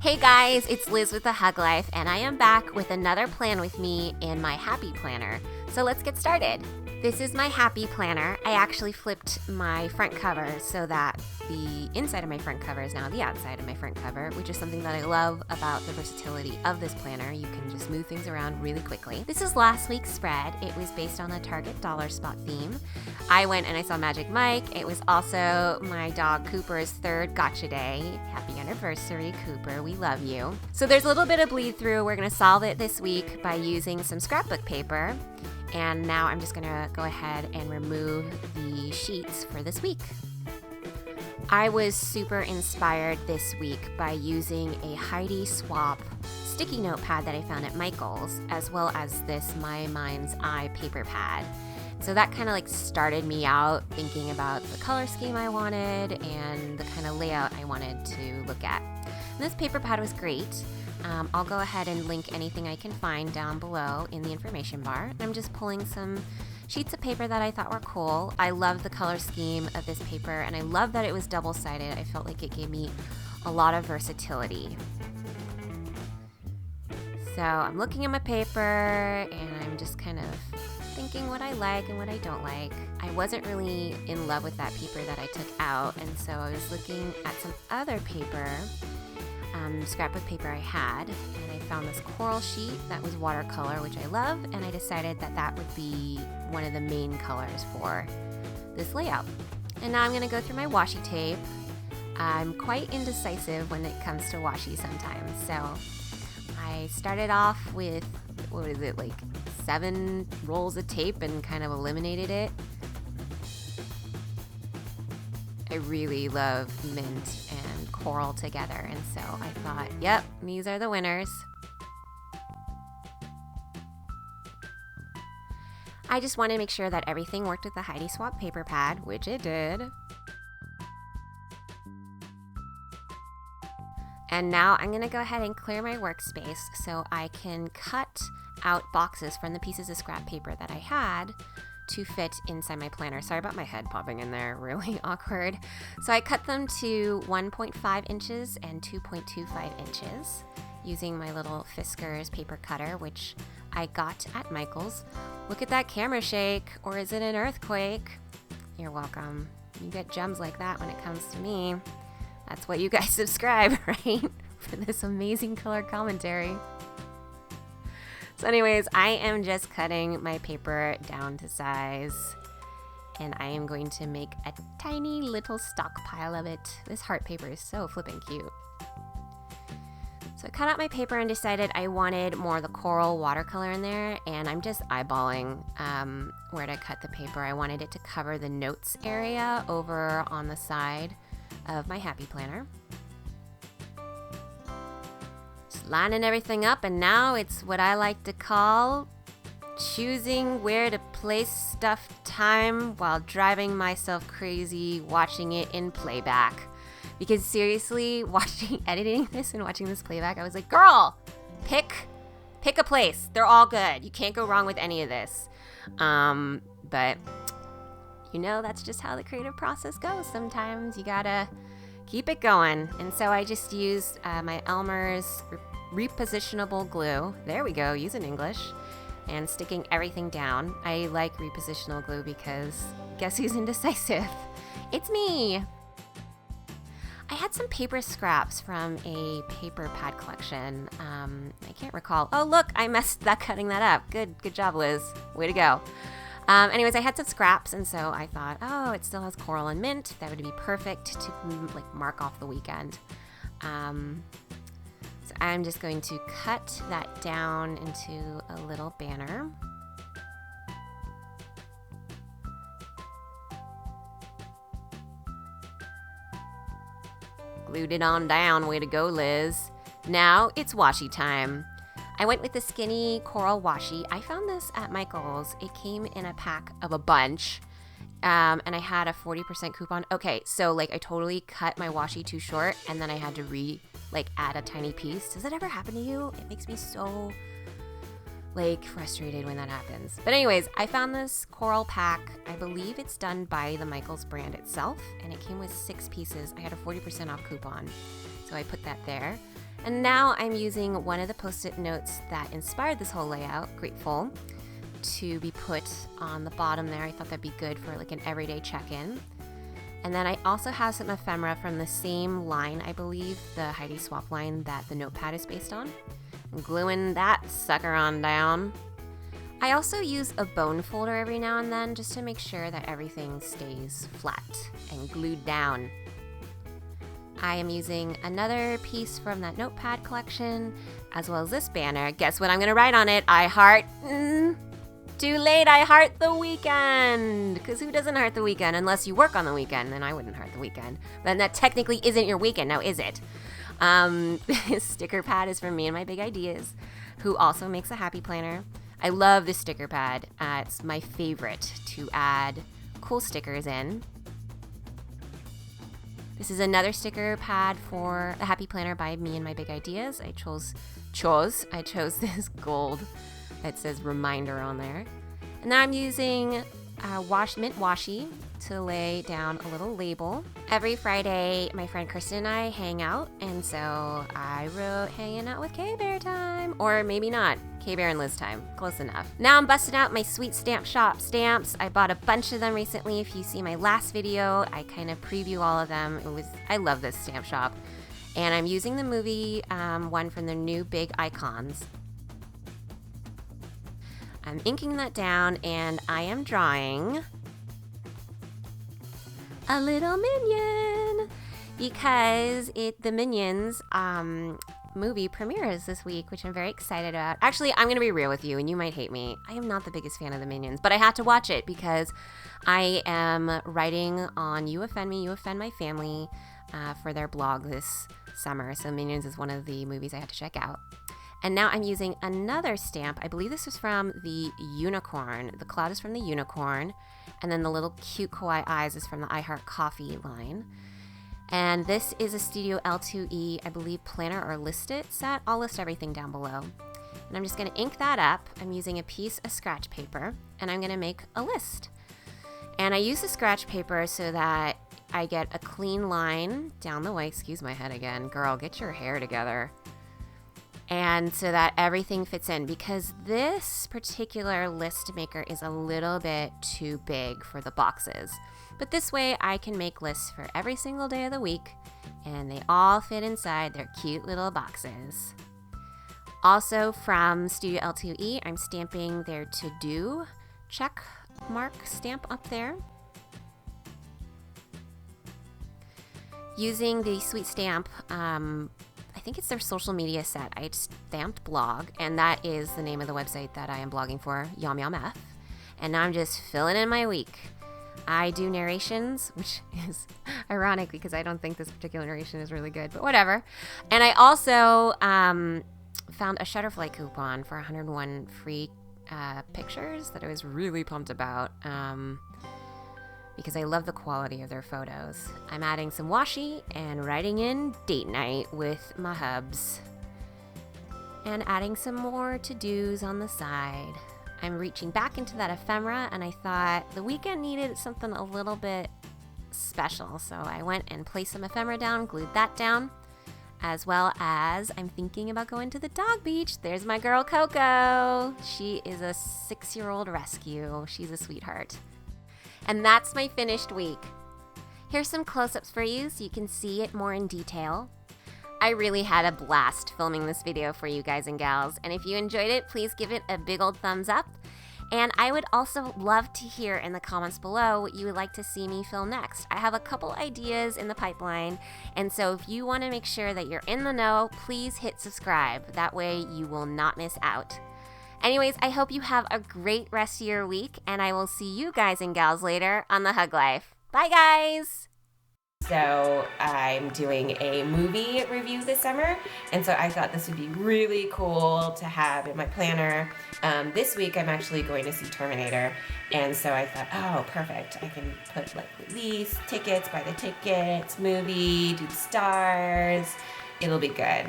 Hey guys, it's Liz with The Hug Life, and I am back with another plan with me in my Happy Planner. So let's get started. This is my Happy Planner. I actually flipped my front cover so that the inside of my front cover is now the outside of my front cover, which is something that I love about the versatility of this planner. You can just move things around really quickly. This is last week's spread. It was based on the Target Dollar Spot theme. I went and I saw Magic Mike. It was also my dog Cooper's third gotcha day. Happy anniversary, Cooper. We love you. So there's a little bit of bleed through. We're going to solve it this week by using some scrapbook paper. And now I'm just going to go ahead and remove the sheets for this week. I was super inspired this week by using a Heidi Swapp sticky note pad that I found at Michael's, as well as this My Mind's Eye paper pad. So that kind of like started me out thinking about the color scheme I wanted and the kind of layout I wanted to look at. And this paper pad was great. I'll go ahead and link anything I can find down below in the information bar. I'm just pulling some sheets of paper that I thought were cool. I love the color scheme of this paper, and I love that it was double-sided. I felt like it gave me a lot of versatility. So I'm looking at my paper, and I'm just kind of thinking what I like and what I don't like. I wasn't really in love with that paper that I took out, and so I was looking at some other paper, scrapbook paper I had, and I found this coral sheet that was watercolor, which I love, and I decided that that would be one of the main colors for this layout. And now I'm going to go through my washi tape. I'm quite indecisive when it comes to washi sometimes, so I started off with, what is it, like 7 rolls of tape and kind of eliminated it. I really love mint and coral together, and so I thought, yep, these are the winners. I just wanted to make sure that everything worked with the Heidi Swapp paper pad, which it did. And now I'm going to go ahead and clear my workspace so I can cut out boxes from the pieces of scrap paper that I had to fit inside my planner. Sorry about my head popping in there, really awkward. So I cut them to 1.5 inches and 2.25 inches using my little Fiskars paper cutter, which I got at Michael's. Look at that camera shake, or is it an earthquake? You're welcome. You get gems like that when it comes to me. That's what you guys subscribe, right? For this amazing color commentary. So anyways, I am just cutting my paper down to size, and I am going to make a tiny little stockpile of it. This heart paper is so flippin' cute. So I cut out my paper and decided I wanted more of the coral watercolor in there, and I'm just eyeballing where to cut the paper. I wanted it to cover the notes area over on the side of my Happy Planner. Lining everything up, and now it's what I like to call choosing where to place stuff time while driving myself crazy watching it in playback. Because seriously, editing this and watching this playback, I was like, girl, pick a place. They're all good. You can't go wrong with any of this. But you know, that's just how the creative process goes. Sometimes you gotta keep it going. And so I just used my Elmer's repositionable glue. There we go, using English. And sticking everything down. I like repositional glue because guess who's indecisive? It's me! I had some paper scraps from a paper pad collection. I can't recall. Oh look, I messed that cutting that up. Good job, Liz. Way to go. Anyways, I had some scraps, and so I thought, oh, it still has coral and mint. That would be perfect to like mark off the weekend. So I'm just going to cut that down into a little banner. Glued it on down. Way to go, Liz. Now it's washi time. I went with the skinny coral washi. I found this at Michael's. It came in a pack of a bunch, and I had a 40% coupon. Okay, so like I totally cut my washi too short, and then I had to add a tiny piece. Does that ever happen to you? It makes me so frustrated when that happens. But anyways, I found this coral pack. I believe it's done by the Michael's brand itself, and it came with 6 pieces. I had a 40% off coupon, so I put that there. And now I'm using one of the post-it notes that inspired this whole layout, grateful, to be put on the bottom there. I thought that'd be good for like an everyday check-in. And then I also have some ephemera from the same line, I believe, the Heidi Swapp line that the notepad is based on. I'm gluing that sucker on down. I also use a bone folder every now and then just to make sure that everything stays flat and glued down. I am using another piece from that notepad collection, as well as this banner. Guess what I'm gonna write on it? I heart, too late, I heart the weekend. Because who doesn't heart the weekend unless you work on the weekend? Then I wouldn't heart the weekend. But that technically isn't your weekend, now is it? This sticker pad is from me and my Big Ideas, who also makes a happy planner. I love this sticker pad. It's my favorite to add cool stickers in. This is another sticker pad for the Happy Planner by me and my Big Ideas. I chose this gold. It says reminder on there. And now I'm using mint washi to lay down a little label. Every Friday, my friend Kristen and I hang out, and so I wrote hanging out with K-Bear time, or maybe not, K-Bear and Liz time, close enough. Now I'm busting out my Sweet Stamp Shop stamps. I bought a bunch of them recently. If you see my last video, I kind of preview all of them. I love this stamp shop. And I'm using the movie one from the new Big Icons. I'm inking that down, and I am drawing a little minion because the Minions movie premieres this week, which I'm very excited about. Actually, I'm going to be real with you, and you might hate me. I am not the biggest fan of the Minions, but I had to watch it because I am writing on You Offend Me, You Offend My Family for their blog this summer. So Minions is one of the movies I had to check out. And now I'm using another stamp. I believe this was from the unicorn. The cloud is from the unicorn. And then the little cute kawaii eyes is from the I Heart Coffee line. And this is a Studio L2E, I believe, planner or list it set. I'll list everything down below. And I'm just going to ink that up. I'm using a piece of scratch paper, and I'm going to make a list. And I use the scratch paper so that I get a clean line down the way. Excuse my head again. Girl, get your hair together. And so that everything fits in, because this particular list maker is a little bit too big for the boxes. But this way I can make lists for every single day of the week, and they all fit inside their cute little boxes. Also from Studio L2E, I'm stamping their to-do check mark stamp up there. Using the Sweet Stamp, I think it's their social media set. I stamped blog, and that is the name of the website that I am blogging for, Yom Yom F. And now I'm just filling in my week. I do narrations, which is ironic because I don't think this particular narration is really good, but whatever. And I also found a Shutterfly coupon for 101 free pictures that I was really pumped about because I love the quality of their photos. I'm adding some washi and writing in date night with my hubs. And adding some more to-dos on the side. I'm reaching back into that ephemera, and I thought the weekend needed something a little bit special. So I went and placed some ephemera down, glued that down, as well as I'm thinking about going to the dog beach. There's my girl Coco. She is a 6-year-old rescue. She's a sweetheart. And that's my finished week. Here's some close-ups for you so you can see it more in detail. I really had a blast filming this video for you guys and gals, and if you enjoyed it, please give it a big old thumbs up. And I would also love to hear in the comments below what you would like to see me film next. I have a couple ideas in the pipeline, and so if you want to make sure that you're in the know, please hit subscribe. That way you will not miss out. Anyways, I hope you have a great rest of your week, and I will see you guys and gals later on The Hug Life. Bye, guys! So I'm doing a movie review this summer, and so I thought this would be really cool to have in my planner. This week I'm actually going to see Terminator, and so I thought, oh, perfect. I can put like release, tickets, buy the tickets, movie, do the stars. It'll be good.